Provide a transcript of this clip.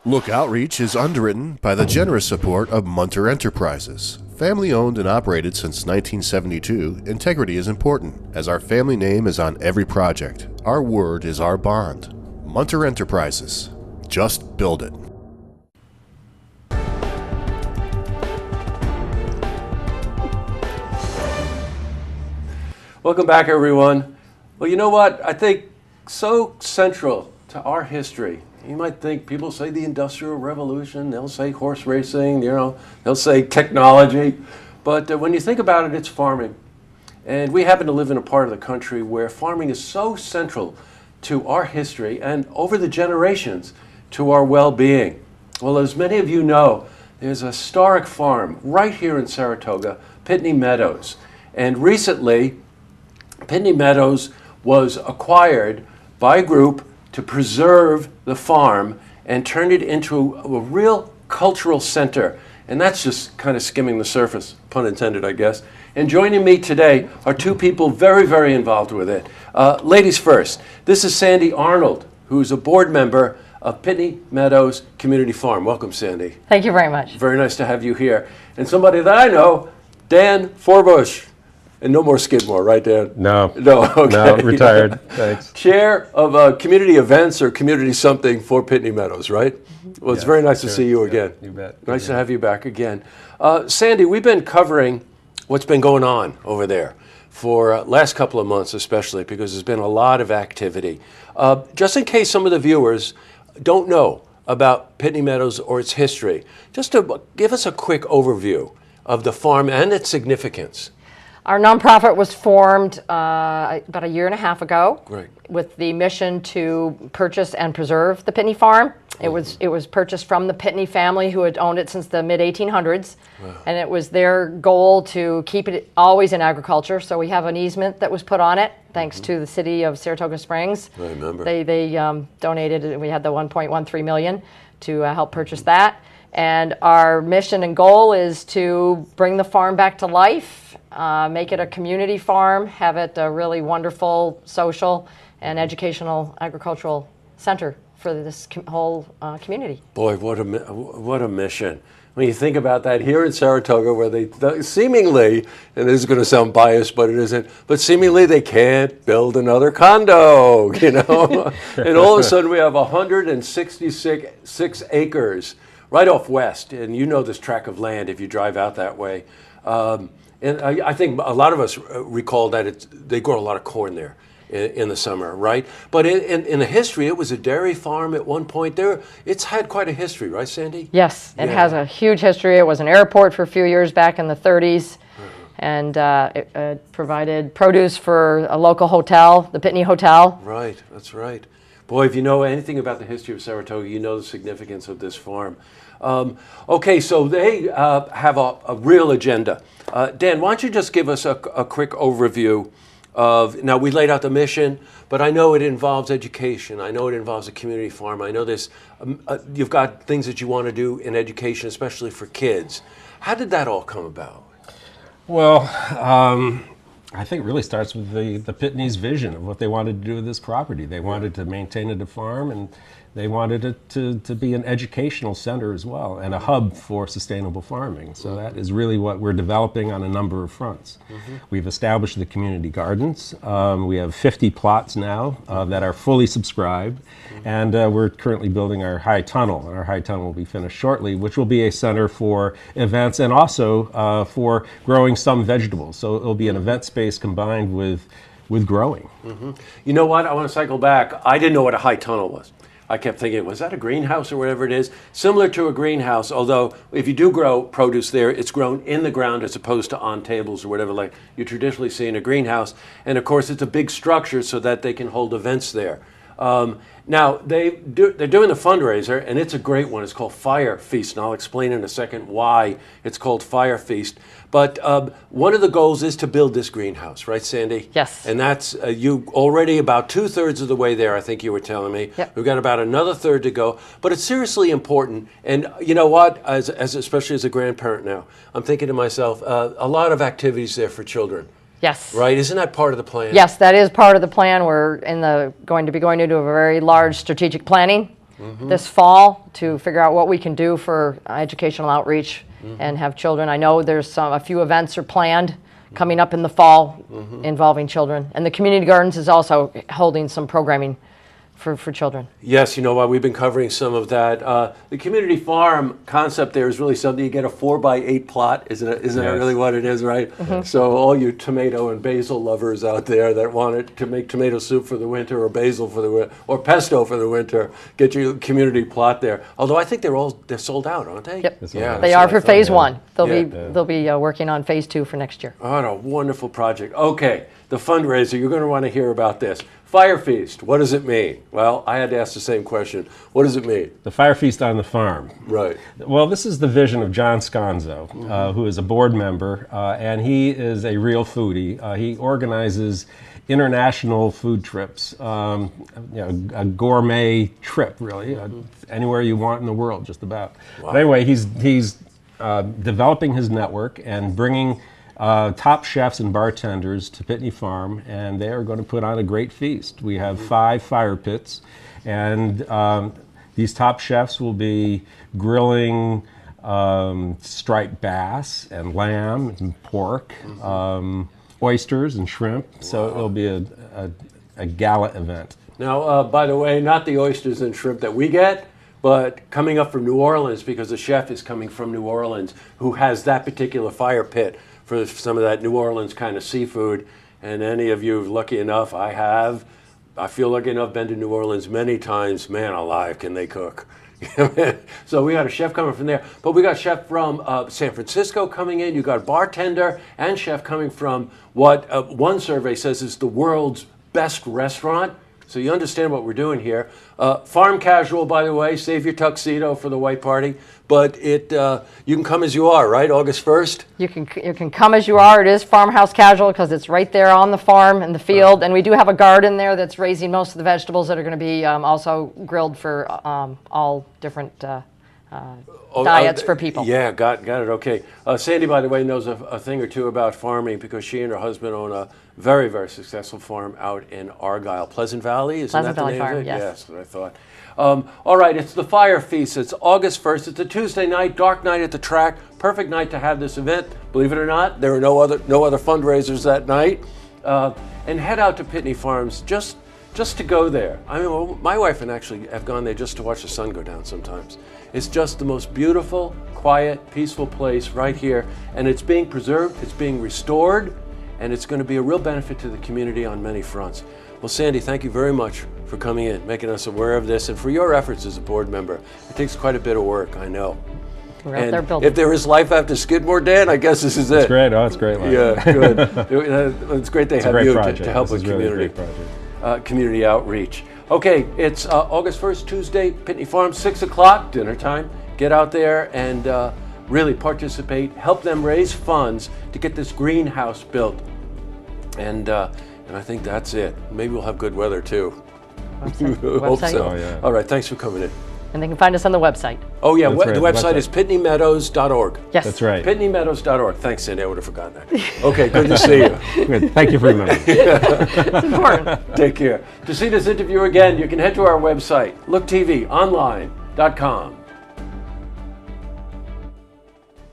Look Outreach is underwritten by the generous support of Munter Enterprises. Family owned and operated since 1972, integrity is important, as our family name is on every project. Our word is our bond. Munter Enterprises. Just build it. Welcome back, everyone. Well, you know what? I think so central to our history. You might think people say the Industrial Revolution, they'll say horse racing, they'll say technology. But when you think about it, it's farming. And we happen to live in a part of the country where farming is so central to our history and over the generations to our well-being. Well, as many of you know, there's a historic farm right here in Saratoga, Pitney Meadows. And recently, Pitney Meadows was acquired by a group to preserve the farm and turn it into a real cultural center. And that's just kind of skimming the surface, pun intended, I guess. And joining me today are two people very, very involved with it. Ladies first, this is Sandy Arnold, who's a board member of Pitney Meadows Community Farm. Welcome, Sandy. Thank you very much. Very nice to have you here. And somebody that I know, Dan Forbush. And no more Skidmore, right, Dan? No. Okay. No, retired. Thanks. Chair of community events or community something for Pitney Meadows, right? Well, it's very nice to see you again. You bet. Nice to have you back again. Sandy, we've been covering what's been going on over there for last couple of months, especially because there's been a lot of activity. Just in case some of the viewers don't know about Pitney Meadows or its history, just to give us a quick overview of the farm and its significance. Our nonprofit was formed about a year and a half ago. Right. With the mission to purchase and preserve the Pitney farm. It was purchased from the Pitney family who had owned it since the mid-1800s. Wow. And it was their goal to keep it always in agriculture. So we have an easement that was put on it thanks to the city of Saratoga Springs. I remember. They donated, we had the 1.13 million to help purchase that. And our mission and goal is to bring the farm back to life, make it a community farm, have it a really wonderful social and educational agricultural center for this whole community. Boy, what a mission. When you think about that, here in Saratoga, where they seemingly, and this is going to sound biased, but it isn't, but seemingly they can't build another condo, and all of a sudden we have 166 acres right off west, and you know this tract of land if you drive out that way. And I think a lot of us recall that they grow a lot of corn there in the summer, right? But in the history, it was a dairy farm at one point. It's had quite a history, right, Sandy? Yes, it has a huge history. It was an airport for a few years back in the 30s, and it provided produce for a local hotel, the Pitney Hotel. Right, that's right. Boy, if you know anything about the history of Saratoga, you know the significance of this farm. Okay, so they have a real agenda. Dan, why don't you just give us a quick overview of, now we laid out the mission, but I know it involves education. I know it involves a community farm. I know this, you've got things that you want to do in education, especially for kids. How did that all come about? Well, I think it really starts with the Pitney's vision of what they wanted to do with this property. They wanted to maintain it a farm, and they wanted it to be an educational center as well, and a hub for sustainable farming. So that is really what we're developing on a number of fronts. We've established the community gardens. We have 50 plots now that are fully subscribed, and we're currently building our high tunnel. Our high tunnel will be finished shortly, which will be a center for events and also for growing some vegetables. So it'll be an event space combined with growing. You know what? I want to cycle back. I didn't know what a high tunnel was. I kept thinking, was that a greenhouse or whatever it is? Similar to a greenhouse, although if you do grow produce there, it's grown in the ground as opposed to on tables or whatever like you traditionally see in a greenhouse. And of course, it's a big structure so that they can hold events there. Now, they're doing the fundraiser, and it's a great one. It's called Fire Feast, and I'll explain in a second why it's called Fire Feast. But one of the goals is to build this greenhouse, right, Sandy? Yes. And that's you already about 2/3 of the way there, I think you were telling me. Yep. We've got about another third to go. But it's seriously important. And you know what? As especially as a grandparent now, I'm thinking to myself, a lot of activities there for children. Yes. Right? Isn't that part of the plan? Yes, that is part of the plan. We're going to be going into a very large strategic planning this fall to figure out what we can do for educational outreach and have children. I know there's a few events are planned coming up in the fall involving children. And the Community Gardens is also holding some programming for children. Yes, you know what, we've been covering some of that. The community farm concept there is really something. You get a 4x8 plot, isn't that really what it is, right? So all you tomato and basil lovers out there that want to make tomato soup for the winter or basil for the winter or pesto for the winter, get your community plot there. Although I think they're sold out, aren't they? Yep, yeah, they are for phase 1. Yeah. They'll be working on phase 2 for next year. Oh, what a wonderful project. Okay, the fundraiser, you're going to want to hear about this. Fire Feast, what does it mean? Well, I had to ask the same question. What does it mean? The Fire Feast on the Farm. Right. Well, this is the vision of John Sconzo, who is a board member, and he is a real foodie. He organizes international food trips, a gourmet trip, really, anywhere you want in the world, just about. Wow. But anyway, he's developing his network and bringing top chefs and bartenders to Pitney Farm, and they are going to put on a great feast. We have 5 fire pits, and these top chefs will be grilling striped bass and lamb and pork, oysters and shrimp. So it'll be a gala event. Now, by the way, not the oysters and shrimp that we get, but coming up from New Orleans, because the chef is coming from New Orleans, who has that particular fire pit for some of that New Orleans kind of seafood. And any of you lucky enough, I feel lucky enough, been to New Orleans many times. Man alive, can they cook. So we got a chef coming from there, but we got a chef from San Francisco coming in. You got a bartender and chef coming from what one survey says is the world's best restaurant. So you understand what we're doing here. Farm casual, by the way, save your tuxedo for the white party. But you can come as you are, right? August 1st? You can come as you are. It is farmhouse casual because it's right there on the farm in the field. And we do have a garden there that's raising most of the vegetables that are going to be also grilled for all different diets for people. Yeah, got it, okay. Sandy, by the way, knows a thing or two about farming because she and her husband own a very, very successful farm out in Argyle. Pleasant Valley, isn't that the name of it? Yes. Yes, that's what I thought. All right, it's the Fire Feast. It's August 1st. It's a Tuesday night, dark night at the track. Perfect night to have this event. Believe it or not, there are no other fundraisers that night. And head out to Pitney Farms just to go there. I mean, well, my wife and actually have gone there just to watch the sun go down sometimes. It's just the most beautiful, quiet, peaceful place right here. And it's being preserved, it's being restored, and it's going to be a real benefit to the community on many fronts. Well, Sandy, thank you very much for coming in, making us aware of this, and for your efforts as a board member. It takes quite a bit of work, I know. We're out there building. If there is life after Skidmore, Dan, I guess this is it. It's great. Oh, it's great life. Yeah, good. It's great they have you to help with really community outreach. Okay, it's August 1st, Tuesday, Pitney Farm, 6 o'clock, dinner time. Get out there and really participate. Help them raise funds to get this greenhouse built. And I think that's it. Maybe we'll have good weather too. Hope so. Oh, yeah. All right, thanks for coming in. And they can find us on the website. Oh yeah, That's right, the website is pitneymeadows.org. Yes. That's right. pitneymeadows.org. Thanks, Sandy. I would have forgotten that. Okay, good to see you. Good. Thank you for remembering. It's important. Take care. To see this interview again, you can head to our website, looktvonline.com.